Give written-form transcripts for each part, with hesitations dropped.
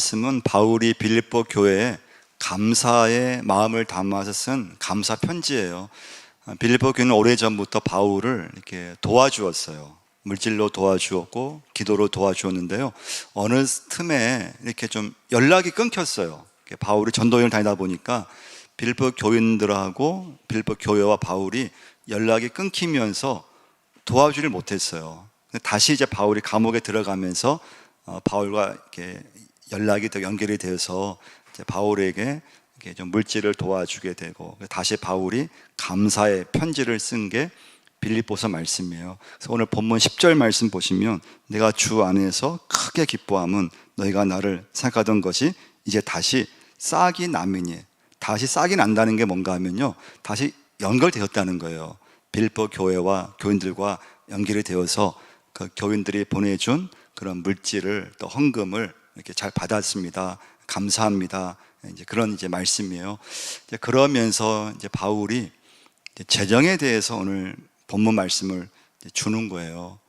말씀은 바울이 빌립보 교회에 감사의 마음을 담아서 쓴 감사 편지예요. 빌립보 교회는 오래전부터 바울을 이렇게 도와주었어요. 물질로 도와주었고 기도로 도와주었는데요. 어느 틈에 이렇게 좀 연락이 끊겼어요. 바울이 전도여행을 다니다 보니까 빌립보 교인들하고 빌립보 교회와 바울이 연락이 끊기면서 도와주질 못했어요. 다시 이제 바울이 감옥에 들어가면서 바울과 이렇게 연락이 더 연결이 되어서 이제 바울에게 이렇게 좀 물질을 도와주게 되고, 다시 바울이 감사의 편지를 쓴 게 빌립보서 말씀이에요. 그래서 오늘 본문 10절 말씀 보시면, 내가 주 안에서 크게 기뻐함은 너희가 나를 생각하던 것이 이제 다시 싹이 나미니. 다시 싹이 난다는 게 뭔가 하면요, 다시 연결되었다는 거예요. 빌립보 교회와 교인들과 연결이 되어서 그 교인들이 보내준 그런 물질을, 또 헌금을 이렇게 잘 받았습니다. 감사합니다. 이제 그런 이제 말씀이에요. 이제 그러면서 이제 바울이 이제 재정에 대해서 오늘 본문 말씀을 주는 거예요.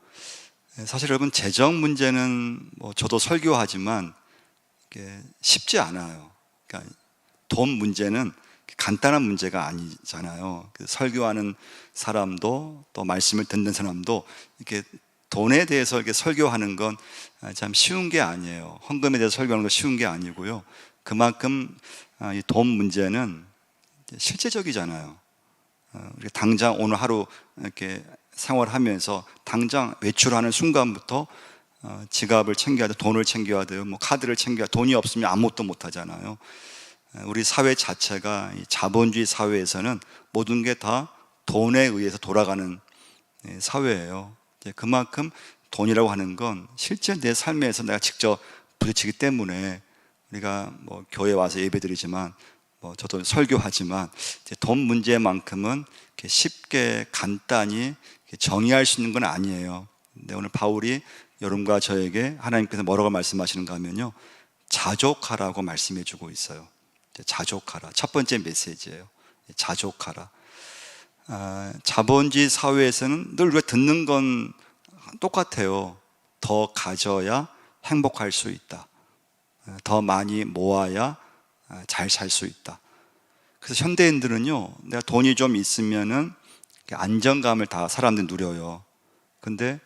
사실 여러분, 재정 문제는 뭐 저도 설교하지만 쉽지 않아요. 그러니까 돈 문제는 간단한 문제가 아니잖아요. 설교하는 사람도 또 말씀을 듣는 사람도 이렇게 돈에 대해서 이렇게 설교하는 건 참 쉬운 게 아니에요. 헌금에 대해서 설교하는 건 쉬운 게 아니고요. 그만큼 이 돈 문제는 실제적이잖아요. 당장 오늘 하루 이렇게 생활하면서 당장 외출하는 순간부터 지갑을 챙겨야 돼, 돈을 챙겨야 돼요. 뭐 카드를 챙겨야 돼. 돈이 없으면 아무것도 못 하잖아요. 우리 사회 자체가 이 자본주의 사회에서는 모든 게 다 돈에 의해서 돌아가는 사회예요. 그만큼 돈이라고 하는 건 실제 내 삶에서 내가 직접 부딪히기 때문에, 우리가 뭐 교회 와서 예배드리지만, 뭐 저도 설교하지만, 돈 문제만큼은 쉽게 간단히 정의할 수 있는 건 아니에요. 근데 오늘 바울이 여러분과 저에게 하나님께서 뭐라고 말씀하시는가 하면요, 자족하라고 말씀해 주고 있어요. 자족하라. 첫 번째 메시지예요. 자족하라. 자본주의 사회에서는 늘 우리가 듣는 건 똑같아요. 더 가져야 행복할 수 있다. 더 많이 모아야 잘 살 수 있다. 그래서 현대인들은요, 내가 돈이 좀 있으면은 안정감을 다 사람들이 누려요. 근데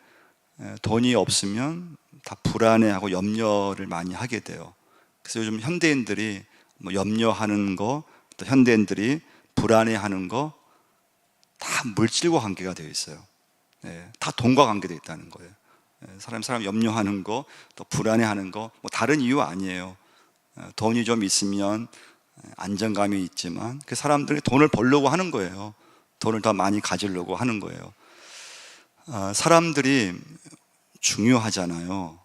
돈이 없으면 다 불안해하고 염려를 많이 하게 돼요. 그래서 요즘 현대인들이 뭐 염려하는 거, 또 현대인들이 불안해하는 거, 다 물질과 관계가 되어 있어요. 다 돈과 관계되어 있다는 거예요. 사람 염려하는 거, 또 불안해하는 거, 뭐 다른 이유 아니에요. 돈이 좀 있으면 안정감이 있지만, 그 사람들이 돈을 벌려고 하는 거예요. 돈을 더 많이 가지려고 하는 거예요. 사람들이 중요하잖아요.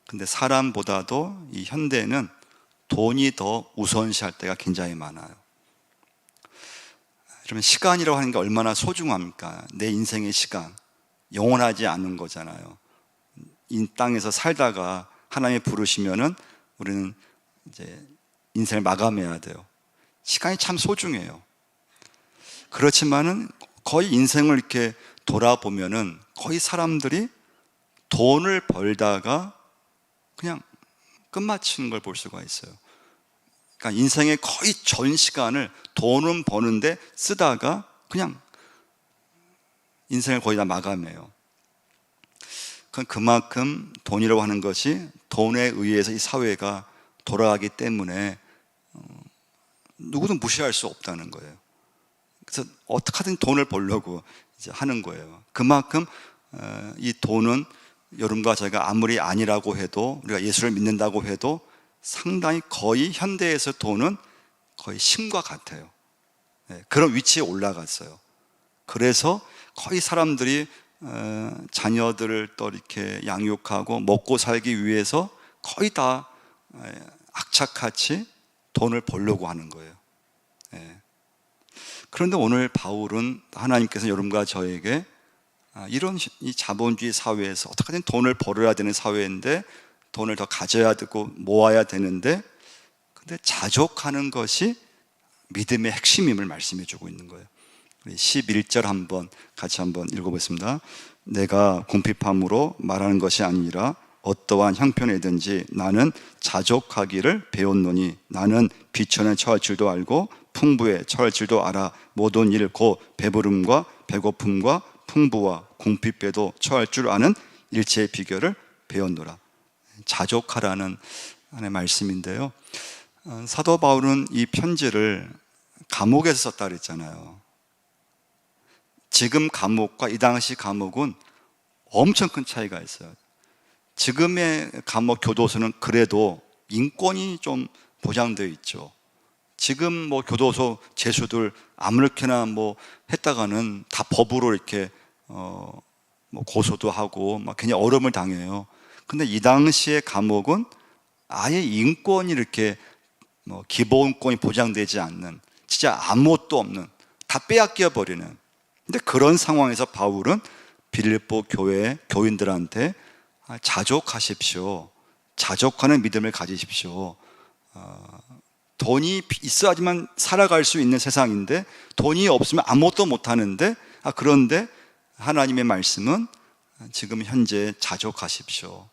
근데 사람보다도 이 현대는 돈이 더 우선시할 때가 굉장히 많아요. 그러면 시간이라고 하는 게 얼마나 소중합니까? 내 인생의 시간, 영원하지 않은 거잖아요. 이 땅에서 살다가 하나님이 부르시면은 우리는 이제 인생을 마감해야 돼요. 시간이 참 소중해요. 그렇지만은 거의 인생을 이렇게 돌아보면은 거의 사람들이 돈을 벌다가 그냥 끝마치는 걸 볼 수가 있어요. 그러니까 인생의 거의 전 시간을 돈은 버는데 쓰다가 그냥 인생을 거의 다 마감해요. 그만큼 돈이라고 하는 것이 돈에 의해서 이 사회가 돌아가기 때문에 누구도 무시할 수 없다는 거예요. 그래서 어떻게 하든 돈을 벌려고 이제 하는 거예요. 그만큼 이 돈은 여러분과 저희가 아무리 아니라고 해도, 우리가 예수를 믿는다고 해도 상당히 거의 현대에서 돈은 거의 신과 같아요. 그런 위치에 올라갔어요. 그래서 거의 사람들이 자녀들을 또 이렇게 양육하고 먹고 살기 위해서 거의 다 악착같이 돈을 벌려고 하는 거예요. 그런데 오늘 바울은, 하나님께서 여러분과 저에게 이런 이 자본주의 사회에서 어떻게든 돈을 벌어야 되는 사회인데, 돈을 더 가져야 되고 모아야 되는데, 근데 자족하는 것이 믿음의 핵심임을 말씀해 주고 있는 거예요. 11절 같이 한번 읽어보겠습니다. 내가 궁핍함으로 말하는 것이 아니라 어떠한 형편이든지 나는 자족하기를 배웠노니 나는 비천에 처할 줄도 알고 풍부에 처할 줄도 알아. 모든 일 곧 배부름과 배고픔과 풍부와 궁핍에도 처할 줄 아는 일체의 비결을 배웠노라. 자족하라는 하나의 말씀인데요. 사도 바울은 이 편지를 감옥에서 썼다 그랬잖아요. 지금 감옥과 이 당시 감옥은 엄청 큰 차이가 있어요. 지금의 감옥 교도소는 그래도 인권이 좀 보장되어 있죠. 지금 뭐 교도소 죄수들 아무렇게나 뭐 했다가는 다 법으로 이렇게 뭐 고소도 하고 막 괜히 어려움을 당해요. 근데 이 당시의 감옥은 아예 인권이 이렇게 뭐 기본권이 보장되지 않는, 진짜 아무것도 없는, 다 빼앗겨 버리는. 근데 그런 상황에서 바울은 빌립보 교회 교인들한테 자족하십시오. 자족하는 믿음을 가지십시오. 돈이 있어야지만 살아갈 수 있는 세상인데 돈이 없으면 아무것도 못하는데, 그런데 하나님의 말씀은 지금 현재 자족하십시오.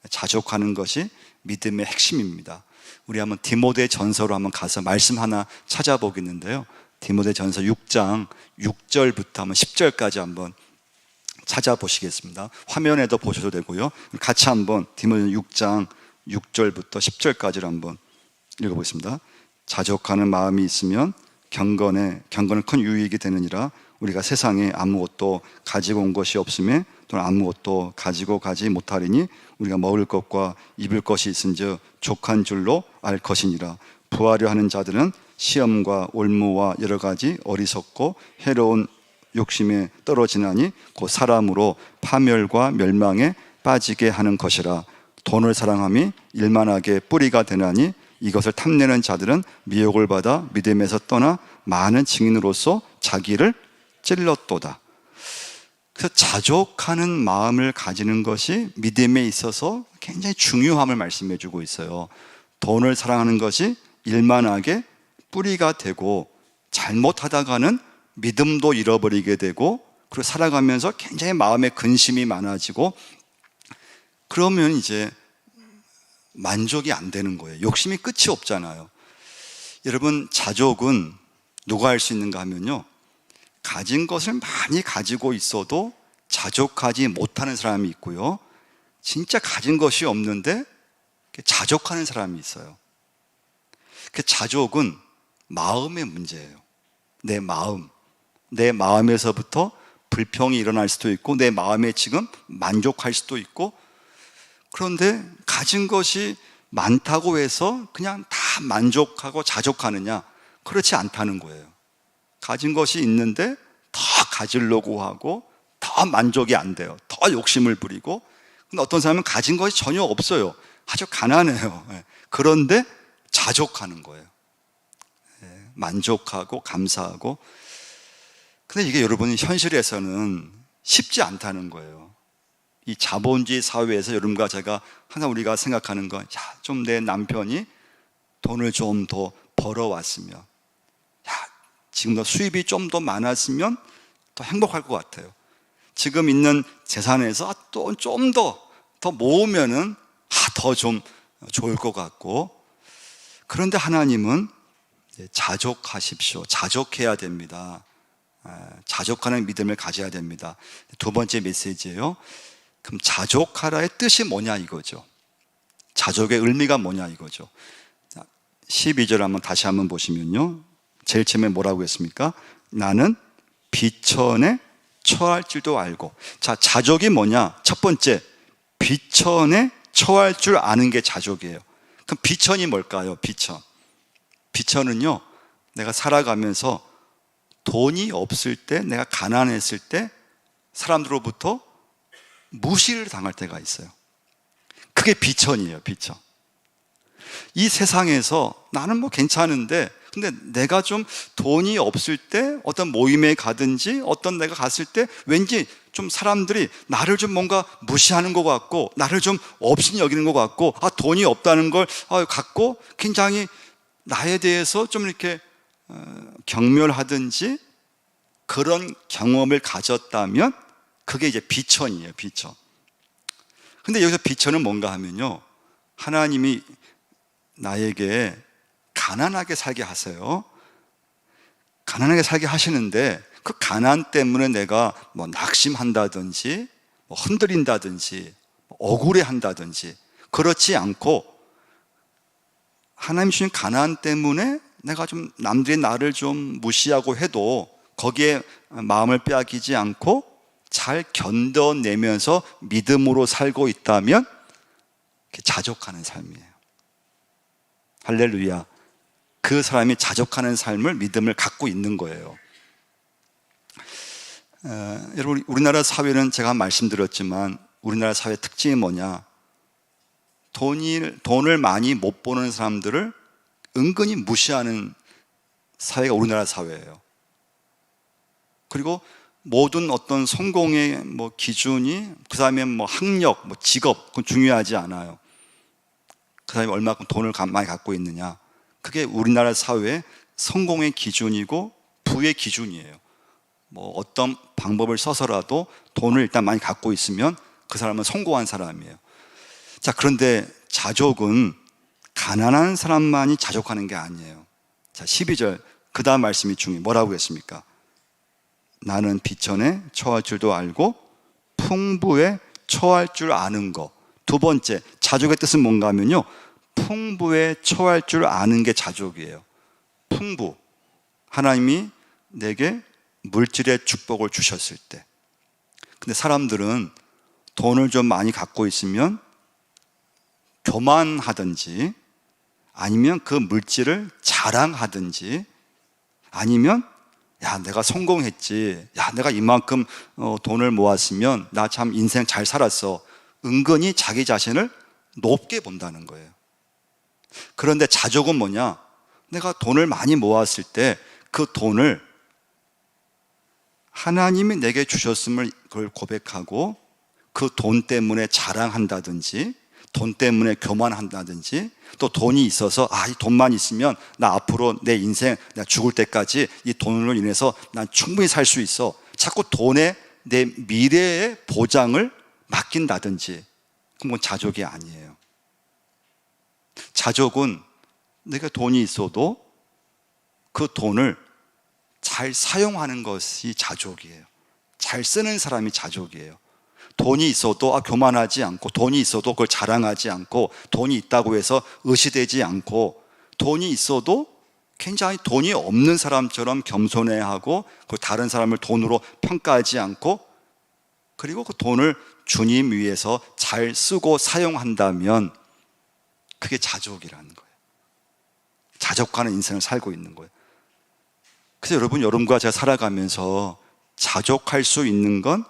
자족하는 것이 믿음의 핵심입니다. 우리 한번 디모데 전서로 한번 가서 말씀 하나 찾아보겠는데요. 디모데 전서 6장 6절부터 한번 10절까지 한번 찾아보시겠습니다. 화면에도 보셔도 되고요. 같이 한번 디모데 6장 6절부터 10절까지를 한번 읽어보겠습니다. 자족하는 마음이 있으면 경건은 큰 유익이 되느니라. 우리가 세상에 아무것도 가지고 온 것이 없음에 또는 아무것도 가지고 가지 못하리니 우리가 먹을 것과 입을 것이 있은즉 족한 줄로 알 것이니라. 부하려 하는 자들은 시험과 올무와 여러 가지 어리석고 해로운 욕심에 떨어지나니 곧 사람으로 파멸과 멸망에 빠지게 하는 것이라. 돈을 사랑함이 일만하게 뿌리가 되나니 이것을 탐내는 자들은 미혹을 받아 믿음에서 떠나 많은 증인으로서 자기를 찔렀도다. 그래서 자족하는 마음을 가지는 것이 믿음에 있어서 굉장히 중요함을 말씀해 주고 있어요. 돈을 사랑하는 것이 일만하게 뿌리가 되고 잘못하다가는 믿음도 잃어버리게 되고, 그리고 살아가면서 굉장히 마음에 근심이 많아지고, 그러면 이제 만족이 안 되는 거예요. 욕심이 끝이 없잖아요. 여러분, 자족은 누가 할 수 있는가 하면요, 가진 것을 많이 가지고 있어도 자족하지 못하는 사람이 있고요, 진짜 가진 것이 없는데 자족하는 사람이 있어요. 그 자족은 마음의 문제예요. 내 마음에서부터 불평이 일어날 수도 있고 내 마음에 지금 만족할 수도 있고, 그런데 가진 것이 많다고 해서 그냥 다 만족하고 자족하느냐? 그렇지 않다는 거예요. 가진 것이 있는데 더 가지려고 하고 더 만족이 안 돼요. 더 욕심을 부리고. 근데 어떤 사람은 가진 것이 전혀 없어요. 아주 가난해요. 그런데 자족하는 거예요. 만족하고 감사하고. 근데 이게 여러분 현실에서는 쉽지 않다는 거예요. 이 자본주의 사회에서 여러분과 제가 항상 우리가 생각하는 건, 좀 내 남편이 돈을 좀 더 벌어왔으면, 지금 더 수입이 좀 더 많았으면 더 행복할 것 같아요. 지금 있는 재산에서 또 좀 더 모으면은 더 좀 좋을 것 같고. 그런데 하나님은 자족하십시오. 자족해야 됩니다. 자족하는 믿음을 가져야 됩니다. 두 번째 메시지예요. 그럼 자족하라의 뜻이 뭐냐 이거죠. 자족의 의미가 뭐냐 이거죠. 12절 한번 다시 한번 보시면요, 제일 처음에 뭐라고 했습니까? 나는 비천에 처할 줄도 알고. 자, 자족이 뭐냐? 첫 번째, 비천에 처할 줄 아는 게 자족이에요. 그럼 비천이 뭘까요? 비천은요, 내가 살아가면서 돈이 없을 때, 내가 가난했을 때 사람들로부터 무시를 당할 때가 있어요. 그게 비천이에요. 비천. 이 세상에서 나는 뭐 괜찮은데, 근데 내가 좀 돈이 없을 때 어떤 모임에 가든지 어떤 내가 갔을 때 왠지 좀 사람들이 나를 좀 뭔가 무시하는 것 같고, 나를 좀 없이 여기는 것 같고, 돈이 없다는 걸 갖고 굉장히 나에 대해서 좀 이렇게 경멸하든지 그런 경험을 가졌다면 그게 이제 비천이에요. 비천. 근데 여기서 비천은 뭔가 하면요, 하나님이 나에게 가난하게 살게 하세요. 가난하게 살게 하시는데 그 가난 때문에 내가 뭐 낙심한다든지 뭐 흔들린다든지 억울해한다든지 그렇지 않고, 하나님 주신 가난 때문에 내가 좀 남들이 나를 좀 무시하고 해도 거기에 마음을 빼앗기지 않고 잘 견뎌내면서 믿음으로 살고 있다면 자족하는 삶이에요. 할렐루야. 그 사람이 자족하는 삶을, 믿음을 갖고 있는 거예요. 여러분, 우리나라 사회는 제가 말씀드렸지만 우리나라 사회 특징이 뭐냐, 돈을 많이 못 버는 사람들을 은근히 무시하는 사회가 우리나라 사회예요. 그리고 모든 어떤 성공의 뭐 기준이 그 사람의 뭐 학력, 뭐 직업, 그건 중요하지 않아요. 그 사람이 얼마큼 돈을 많이 갖고 있느냐, 그게 우리나라 사회의 성공의 기준이고 부의 기준이에요. 뭐 어떤 방법을 써서라도 돈을 일단 많이 갖고 있으면 그 사람은 성공한 사람이에요. 자, 그런데 자족은 가난한 사람만이 자족하는 게 아니에요. 자, 12절 그 다음 말씀이 중요해요. 뭐라고 했습니까? 나는 비천에 처할 줄도 알고 풍부에 처할 줄 아는 거. 두 번째, 자족의 뜻은 뭔가 하면요, 풍부에 처할 줄 아는 게 자족이에요. 풍부, 하나님이 내게 물질의 축복을 주셨을 때. 근데 사람들은 돈을 좀 많이 갖고 있으면 교만하든지, 아니면 그 물질을 자랑하든지, 아니면 야, 내가 성공했지, 야, 내가 이만큼 돈을 모았으면 나 참 인생 잘 살았어, 은근히 자기 자신을 높게 본다는 거예요. 그런데 자족은 뭐냐, 내가 돈을 많이 모았을 때 그 돈을 하나님이 내게 주셨음을 그걸 고백하고 그 돈 때문에 자랑한다든지, 돈 때문에 교만한다든지, 또 돈이 있어서 이 돈만 있으면 나 앞으로 내 인생, 내가 죽을 때까지 이 돈으로 인해서 난 충분히 살 수 있어, 자꾸 돈에 내 미래의 보장을 맡긴다든지, 그건 자족이 아니에요. 자족은 내가 돈이 있어도 그 돈을 잘 사용하는 것이 자족이에요. 잘 쓰는 사람이 자족이에요. 돈이 있어도 교만하지 않고, 돈이 있어도 그걸 자랑하지 않고, 돈이 있다고 해서 의시되지 않고, 돈이 있어도 굉장히 돈이 없는 사람처럼 겸손해하고, 그 다른 사람을 돈으로 평가하지 않고, 그리고 그 돈을 주님 위해서 잘 쓰고 사용한다면 그게 자족이라는 거예요. 자족하는 인생을 살고 있는 거예요. 그래서 여러분과 제가 살아가면서 자족할 수 있는 건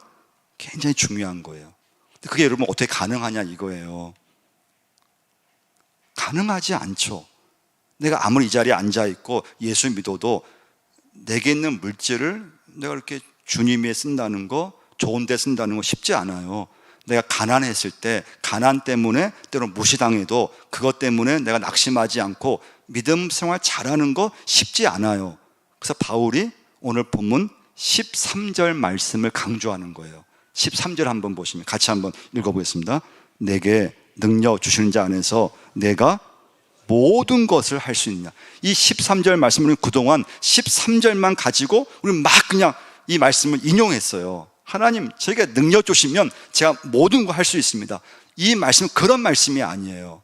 굉장히 중요한 거예요. 근데 그게 여러분 어떻게 가능하냐 이거예요. 가능하지 않죠. 내가 아무리 이 자리에 앉아있고 예수 믿어도 내게 있는 물질을 내가 이렇게 주님 위해 쓴다는 거, 좋은 데 쓴다는 거 쉽지 않아요. 내가 가난했을 때, 가난 때문에 때로 무시당해도 그것 때문에 내가 낙심하지 않고 믿음 생활 잘하는 거 쉽지 않아요. 그래서 바울이 오늘 본문 13절 말씀을 강조하는 거예요. 13절 한번 보시면 같이 한번 읽어보겠습니다. 내게 능력 주시는 자 안에서 내가 모든 것을 할 수 있느냐. 이 13절 말씀을 그동안 13절만 가지고 우리 막 그냥 이 말씀을 인용했어요. 하나님, 저에게 능력 주시면 제가 모든 거 할 수 있습니다. 이 말씀은 그런 말씀이 아니에요.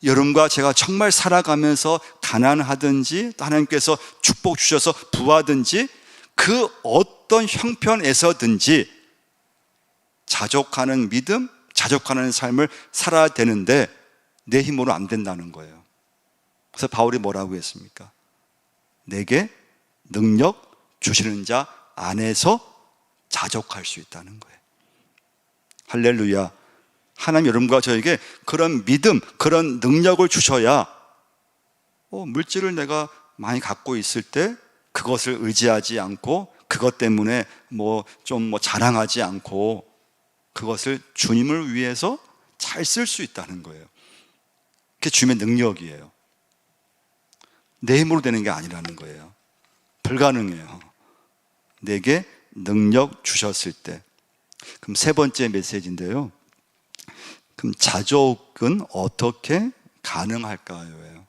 여러분과 제가 정말 살아가면서 가난하든지 하나님께서 축복 주셔서 부하든지 그 어떤 형편에서든지 자족하는 믿음, 자족하는 삶을 살아야 되는데 내 힘으로 안 된다는 거예요. 그래서 바울이 뭐라고 했습니까? 내게 능력 주시는 자 안에서 자족할 수 있다는 거예요. 할렐루야. 하나님 여러분과 저에게 그런 믿음, 그런 능력을 주셔야 물질을 내가 많이 갖고 있을 때 그것을 의지하지 않고, 그것 때문에 좀 자랑하지 않고, 그것을 주님을 위해서 잘 쓸 수 있다는 거예요. 그게 주님의 능력이에요. 내 힘으로 되는 게 아니라는 거예요. 불가능해요. 내게 능력 주셨을 때. 그럼 세 번째 메시지인데요, 그럼 자족은 어떻게 가능할까요?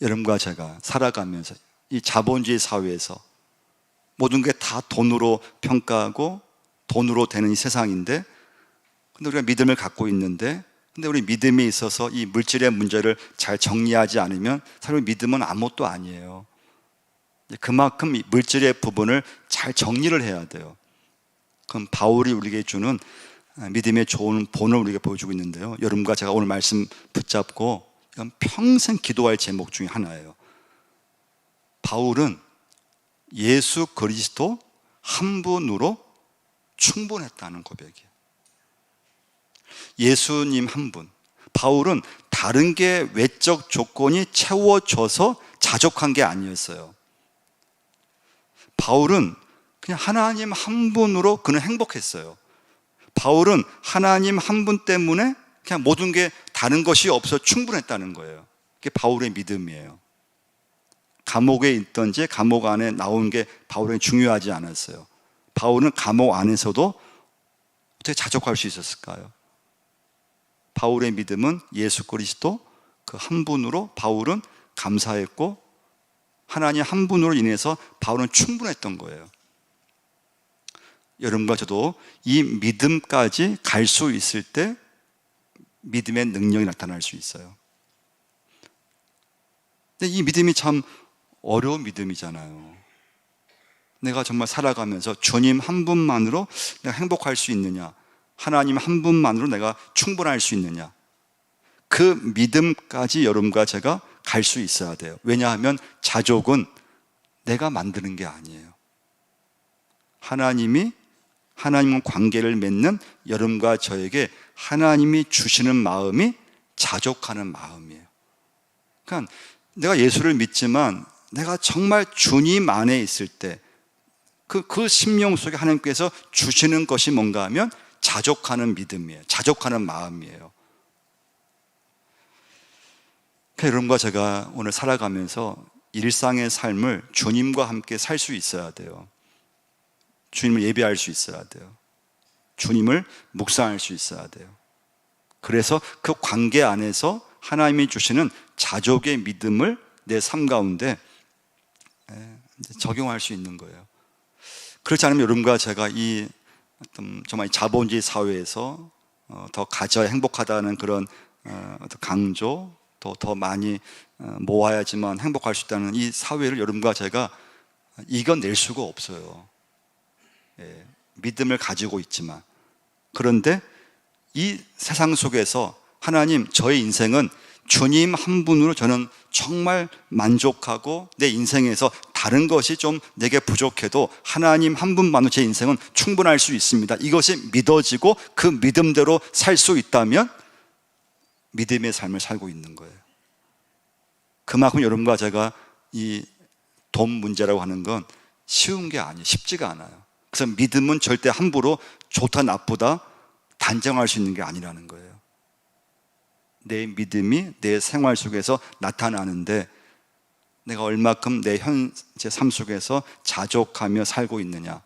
여러분과 제가 살아가면서 이 자본주의 사회에서 모든 게 다 돈으로 평가하고 돈으로 되는 이 세상인데, 근데 우리가 믿음을 갖고 있는데, 근데 우리 믿음에 있어서 이 물질의 문제를 잘 정리하지 않으면 사실 믿음은 아무것도 아니에요. 그만큼 이 물질의 부분을 잘 정리를 해야 돼요. 그럼 바울이 우리에게 주는 믿음의 좋은 본을 우리에게 보여주고 있는데요, 여러분과 제가 오늘 말씀 붙잡고 이건 평생 기도할 제목 중에 하나예요. 바울은 예수 그리스도 한 분으로 충분했다는 고백이에요. 예수님 한 분. 바울은 다른 게 외적 조건이 채워져서 자족한 게 아니었어요. 바울은 그냥 하나님 한 분으로 그는 행복했어요. 바울은 하나님 한 분 때문에 그냥 모든 게 다른 것이 없어 충분했다는 거예요. 그게 바울의 믿음이에요. 감옥에 있던지 감옥 안에 나온 게 바울에게 중요하지 않았어요. 바울은 감옥 안에서도 어떻게 자족할 수 있었을까요? 바울의 믿음은 예수 그리스도 그 한 분으로 바울은 감사했고, 하나님 한 분으로 인해서 바울은 충분했던 거예요. 여러분과 저도 이 믿음까지 갈 수 있을 때 믿음의 능력이 나타날 수 있어요. 근데 이 믿음이 참 어려운 믿음이잖아요. 내가 정말 살아가면서 주님 한 분만으로 내가 행복할 수 있느냐, 하나님 한 분만으로 내가 충분할 수 있느냐, 그 믿음까지 여러분과 제가 갈 수 있어야 돼요. 왜냐하면 자족은 내가 만드는 게 아니에요. 하나님과 관계를 맺는 여러분과 저에게 하나님이 주시는 마음이 자족하는 마음이에요. 그러니까 내가 예수를 믿지만 내가 정말 주님 안에 있을 때 그 심령 속에 하나님께서 주시는 것이 뭔가 하면 자족하는 믿음이에요. 자족하는 마음이에요. 그러니까 여러분과 제가 오늘 살아가면서 일상의 삶을 주님과 함께 살 수 있어야 돼요. 주님을 예배할 수 있어야 돼요. 주님을 묵상할 수 있어야 돼요. 그래서 그 관계 안에서 하나님이 주시는 자족의 믿음을 내 삶 가운데 적용할 수 있는 거예요. 그렇지 않으면 여러분과 제가 이 정말 자본주의 사회에서 더 가져야 행복하다는 그런 강조, 또 더 많이 모아야지만 행복할 수 있다는 이 사회를 여러분과 제가 이겨낼 수가 없어요. 믿음을 가지고 있지만, 그런데 이 세상 속에서 하나님, 저의 인생은 주님 한 분으로 저는 정말 만족하고 내 인생에서 다른 것이 좀 내게 부족해도 하나님 한 분만으로 제 인생은 충분할 수 있습니다. 이것이 믿어지고 그 믿음대로 살 수 있다면 믿음의 삶을 살고 있는 거예요. 그만큼 여러분과 제가 이 돈 문제라고 하는 건 쉬운 게 아니에요. 쉽지가 않아요. 그래서 믿음은 절대 함부로 좋다 나쁘다 단정할 수 있는 게 아니라는 거예요. 내 믿음이 내 생활 속에서 나타나는데 내가 얼마큼 내 현재 삶 속에서 자족하며 살고 있느냐,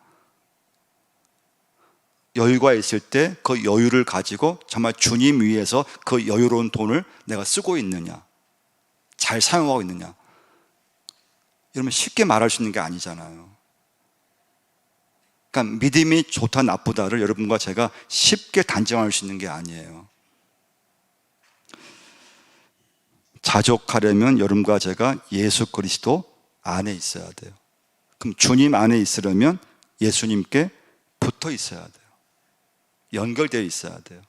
여유가 있을 때 그 여유를 가지고 정말 주님 위해서 그 여유로운 돈을 내가 쓰고 있느냐, 잘 사용하고 있느냐. 여러분, 쉽게 말할 수 있는 게 아니잖아요. 그러니까 믿음이 좋다 나쁘다를 여러분과 제가 쉽게 단정할 수 있는 게 아니에요. 자족하려면 여러분과 제가 예수 그리스도 안에 있어야 돼요. 그럼 주님 안에 있으려면 예수님께 붙어 있어야 돼요. 연결되어 있어야 돼요.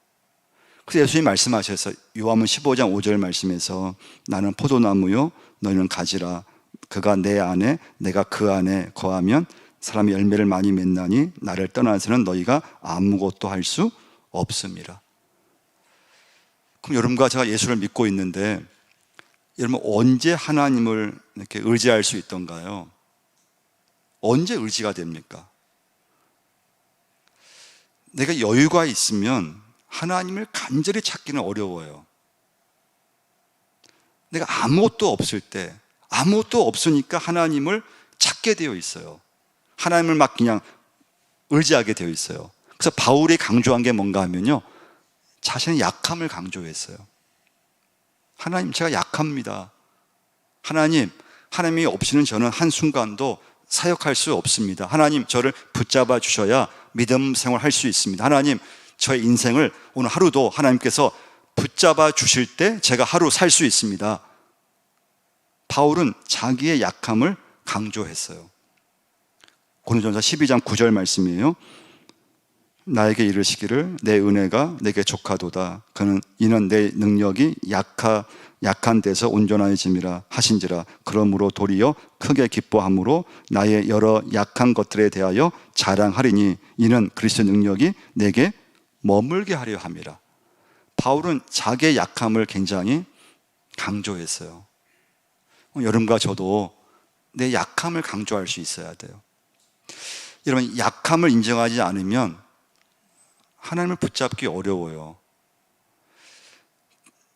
그래서 예수님이 말씀하셔서 요한복음 15장 5절 말씀에서 나는 포도나무요 너희는 가지라, 그가 내 안에 내가 그 안에 거하면 사람이 열매를 많이 맺나니 나를 떠나서는 너희가 아무것도 할 수 없음이라. 그럼 여러분과 제가 예수를 믿고 있는데 여러분, 언제 하나님을 이렇게 의지할 수 있던가요? 언제 의지가 됩니까? 내가 여유가 있으면 하나님을 간절히 찾기는 어려워요. 내가 아무것도 없을 때, 아무것도 없으니까 하나님을 찾게 되어 있어요. 하나님을 막 그냥 의지하게 되어 있어요. 그래서 바울이 강조한 게 뭔가 하면요, 자신의 약함을 강조했어요. 하나님, 제가 약합니다. 하나님이 없이는 저는 한순간도 사역할 수 없습니다. 하나님, 저를 붙잡아 주셔야 믿음 생활할 수 있습니다. 하나님, 저의 인생을 오늘 하루도 하나님께서 붙잡아 주실 때 제가 하루 살 수 있습니다. 바울은 자기의 약함을 강조했어요. 고린도전서 12장 9절 말씀이에요. 나에게 이르시기를 내 은혜가 내게 족하도다. 이는 내 능력이 약한 데서 온전하여짐이라 하신지라. 그러므로 도리어 크게 기뻐함으로 나의 여러 약한 것들에 대하여 자랑하리니 이는 그리스도의 능력이 내게 머물게 하려 함이라. 바울은 자기의 약함을 굉장히 강조했어요. 여러분과 저도 내 약함을 강조할 수 있어야 돼요. 여러분, 약함을 인정하지 않으면 하나님을 붙잡기 어려워요.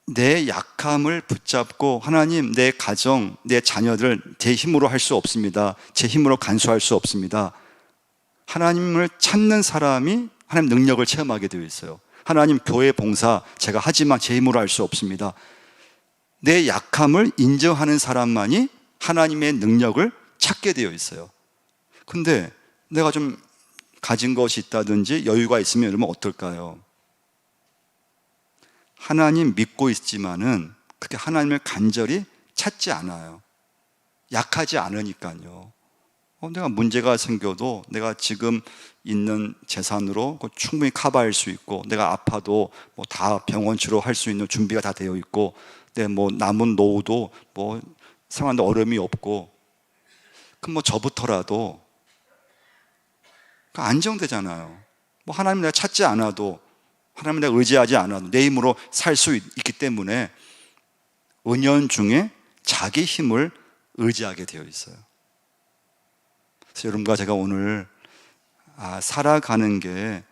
내 약함을 붙잡고 하나님, 내 가정, 내 자녀들 제 힘으로 할 수 없습니다. 제 힘으로 간수할 수 없습니다. 하나님을 찾는 사람이 하나님 능력을 체험하게 되어 있어요. 하나님, 교회 봉사 제가 하지만 제 힘으로 할 수 없습니다. 내 약함을 인정하는 사람만이 하나님의 능력을 찾게 되어 있어요. 근데 내가 좀 가진 것이 있다든지 여유가 있으면 여러분 어떨까요? 하나님 믿고 있지만은 그렇게 하나님을 간절히 찾지 않아요. 약하지 않으니까요. 내가 문제가 생겨도 내가 지금 있는 재산으로 충분히 커버할 수 있고, 내가 아파도 다 병원 치료할 수 있는 준비가 다 되어 있고, 내 남은 노후도 생활하는데 어려움이 없고, 그럼 저부터라도 안정되잖아요. 하나님 내가 찾지 않아도, 하나님 내가 의지하지 않아도 내 힘으로 살 수 있기 때문에 은연중에 자기 힘을 의지하게 되어 있어요. 그래서 여러분과 제가 오늘 살아가는 게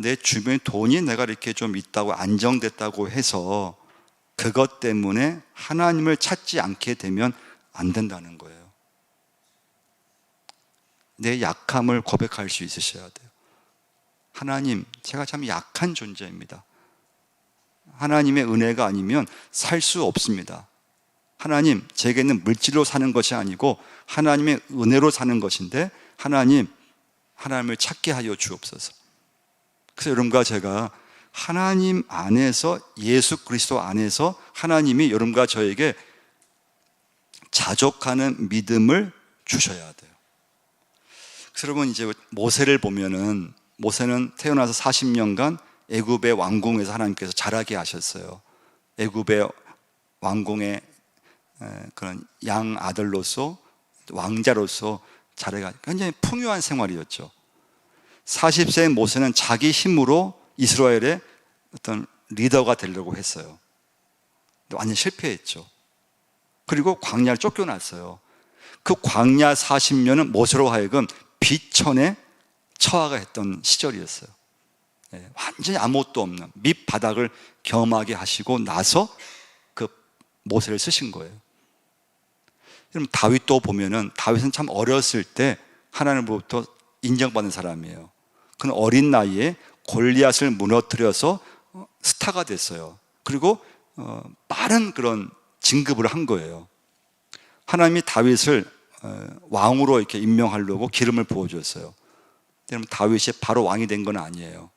내 주변에 돈이 내가 이렇게 좀 있다고 안정됐다고 해서 그것 때문에 하나님을 찾지 않게 되면 안 된다는 거예요. 내 약함을 고백할 수 있으셔야 돼요. 하나님, 제가 참 약한 존재입니다. 하나님의 은혜가 아니면 살 수 없습니다. 하나님, 제게는 물질로 사는 것이 아니고 하나님의 은혜로 사는 것인데 하나님을 찾게 하여 주옵소서. 그래서 여러분과 제가 하나님 안에서, 예수 그리스도 안에서 하나님이 여러분과 저에게 자족하는 믿음을 주셔야 돼요. 그래서 여러분, 이제 모세를 보면은, 모세는 태어나서 40년간 애굽의 왕궁에서 하나님께서 자라게 하셨어요. 애굽의 왕궁의 그런 양 아들로서, 왕자로서 자라가 굉장히 풍요한 생활이었죠. 40세의 모세는 자기 힘으로 이스라엘의 어떤 리더가 되려고 했어요. 완전 실패했죠. 그리고 광야를 쫓겨났어요. 그 광야 40년은 모세로 하여금 비천에 처하가 했던 시절이었어요. 완전히 아무것도 없는 밑바닥을 경험하게 하시고 나서 그 모세를 쓰신 거예요. 여러분, 다윗도 보면은, 다윗은 참 어렸을 때 하나님으로부터 인정받는 사람이에요. 그는 어린 나이에 골리앗을 무너뜨려서 스타가 됐어요. 그리고 빠른 그런 진급을 한 거예요. 하나님이 다윗을 왕으로 이렇게 임명하려고 기름을 부어줬어요. 여러분, 다윗이 바로 왕이 된 건 아니에요.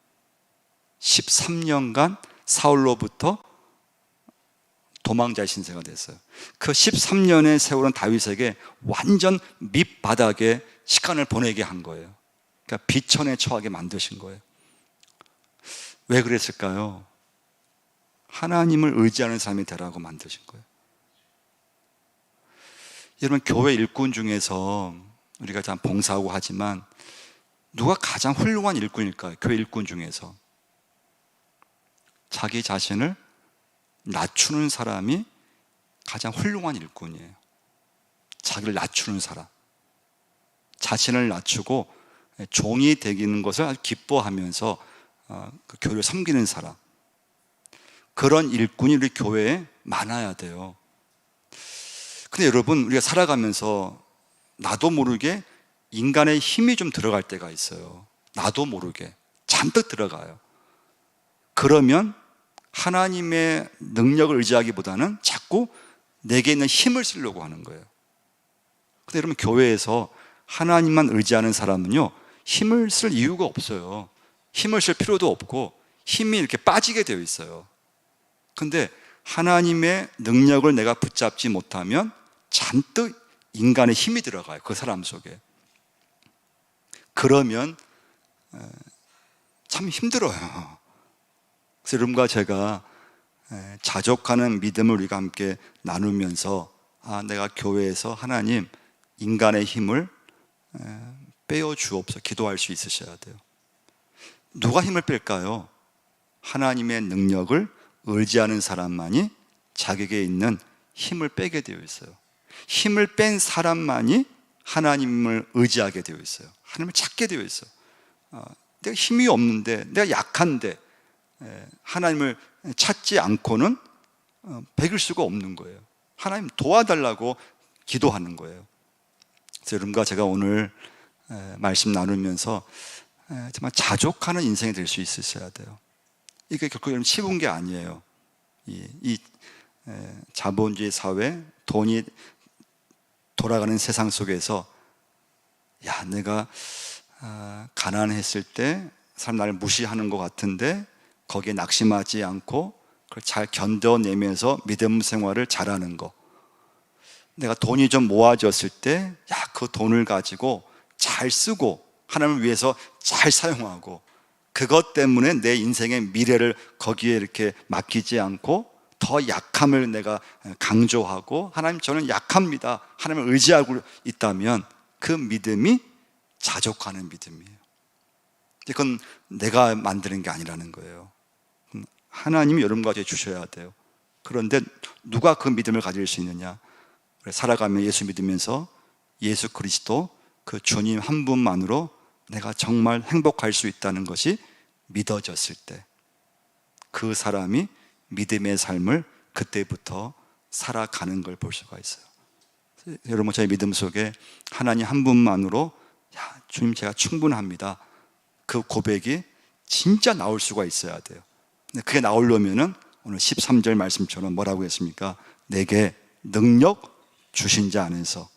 13년간 사울로부터 도망자의 신세가 됐어요. 그 13년의 세월은 다윗에게 완전 밑바닥에 시간을 보내게 한 거예요. 그러니까 비천에 처하게 만드신 거예요. 왜 그랬을까요? 하나님을 의지하는 사람이 되라고 만드신 거예요. 여러분, 교회 일꾼 중에서 우리가 참 봉사하고 하지만 누가 가장 훌륭한 일꾼일까요? 교회 일꾼 중에서 자기 자신을 낮추는 사람이 가장 훌륭한 일꾼이에요. 자기를 낮추는 사람, 자신을 낮추고 종이 되기는 것을 아주 기뻐하면서 그 교회를 섬기는 사람, 그런 일꾼이 우리 교회에 많아야 돼요. 근데 여러분, 우리가 살아가면서 나도 모르게 인간의 힘이 좀 들어갈 때가 있어요. 나도 모르게 잔뜩 들어가요. 그러면 하나님의 능력을 의지하기보다는 자꾸 내게 있는 힘을 쓰려고 하는 거예요. 근데 여러분, 교회에서 하나님만 의지하는 사람은요, 힘을 쓸 이유가 없어요. 힘을 쓸 필요도 없고 힘이 이렇게 빠지게 되어 있어요. 근데 하나님의 능력을 내가 붙잡지 못하면 잔뜩 인간의 힘이 들어가요, 그 사람 속에. 그러면 참 힘들어요. 그래서 여러분과 제가 자족하는 믿음을 우리가 함께 나누면서, 내가 교회에서 하나님, 인간의 힘을 빼어 주옵소서 기도할 수 있으셔야 돼요. 누가 힘을 뺄까요? 하나님의 능력을 의지하는 사람만이 자기에게 있는 힘을 빼게 되어 있어요. 힘을 뺀 사람만이 하나님을 의지하게 되어 있어요. 하나님을 찾게 되어 있어요. 내가 힘이 없는데, 내가 약한데 하나님을 찾지 않고는 베길 수가 없는 거예요. 하나님 도와달라고 기도하는 거예요. 그래서 여러분과 제가 오늘 말씀 나누면서 정말 자족하는 인생이 될 수 있으셔야 돼요. 이게 결코 쉬운 게 아니에요. 이 자본주의 사회, 돈이 돌아가는 세상 속에서, 내가 가난했을 때 사람 나를 무시하는 것 같은데 거기에 낙심하지 않고 그걸 잘 견뎌내면서 믿음 생활을 잘하는 거. 내가 돈이 좀 모아졌을 때, 그 돈을 가지고 잘 쓰고 하나님을 위해서 잘 사용하고, 그것 때문에 내 인생의 미래를 거기에 이렇게 맡기지 않고 더 약함을 내가 강조하고, 하나님, 저는 약합니다, 하나님을 의지하고 있다면 그 믿음이 자족하는 믿음이에요. 그건 내가 만드는 게 아니라는 거예요. 하나님이 여러분과 저에 주셔야 돼요. 그런데 누가 그 믿음을 가질 수 있느냐? 살아가며 예수 믿으면서 예수 그리스도 그 주님 한 분만으로 내가 정말 행복할 수 있다는 것이 믿어졌을 때, 그 사람이 믿음의 삶을 그때부터 살아가는 걸 볼 수가 있어요. 여러분, 저의 믿음 속에 하나님 한 분만으로, 주님, 제가 충분합니다, 그 고백이 진짜 나올 수가 있어야 돼요. 근데 그게 나오려면은 오늘 13절 말씀처럼 뭐라고 했습니까? 내게 능력 주신 자 안에서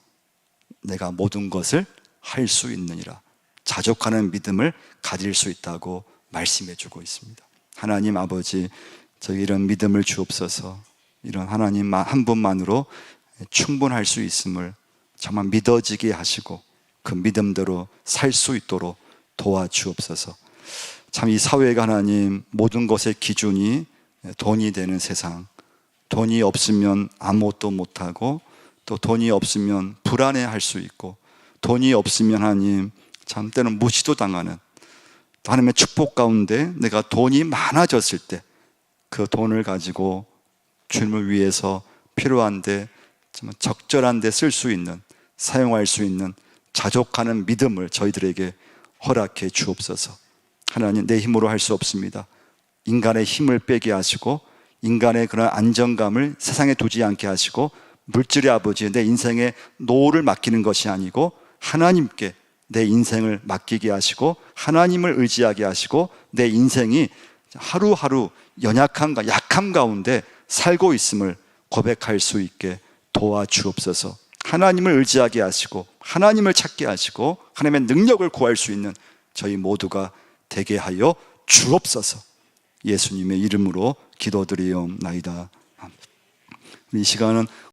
내가 모든 것을 할 수 있느니라. 자족하는 믿음을 가질 수 있다고 말씀해 주고 있습니다. 하나님 아버지, 저희 이런 믿음을 주옵소서. 이런 하나님 한 분만으로 충분할 수 있음을 정말 믿어지게 하시고 그 믿음대로 살 수 있도록 도와주옵소서. 참 이 사회가 하나님 모든 것의 기준이 돈이 되는 세상, 돈이 없으면 아무것도 못하고, 또 돈이 없으면 불안해할 수 있고, 돈이 없으면 하나님 참 때는 무시도 당하는, 하나님의 축복 가운데 내가 돈이 많아졌을 때 그 돈을 가지고 주님을 위해서 필요한데 정말 적절한데 쓸 수 있는, 사용할 수 있는 자족하는 믿음을 저희들에게 허락해 주옵소서. 하나님, 내 힘으로 할 수 없습니다. 인간의 힘을 빼게 하시고 인간의 그런 안정감을 세상에 두지 않게 하시고, 물질의 아버지, 내 인생의 노후를 맡기는 것이 아니고 하나님께 내 인생을 맡기게 하시고 하나님을 의지하게 하시고, 내 인생이 하루하루 연약함과 약함 가운데 살고 있음을 고백할 수 있게 도와주옵소서. 하나님을 의지하게 하시고 하나님을 찾게 하시고 하나님의 능력을 구할 수 있는 저희 모두가 되게 하여 주옵소서. 예수님의 이름으로 기도드리옵나이다. 이 시간은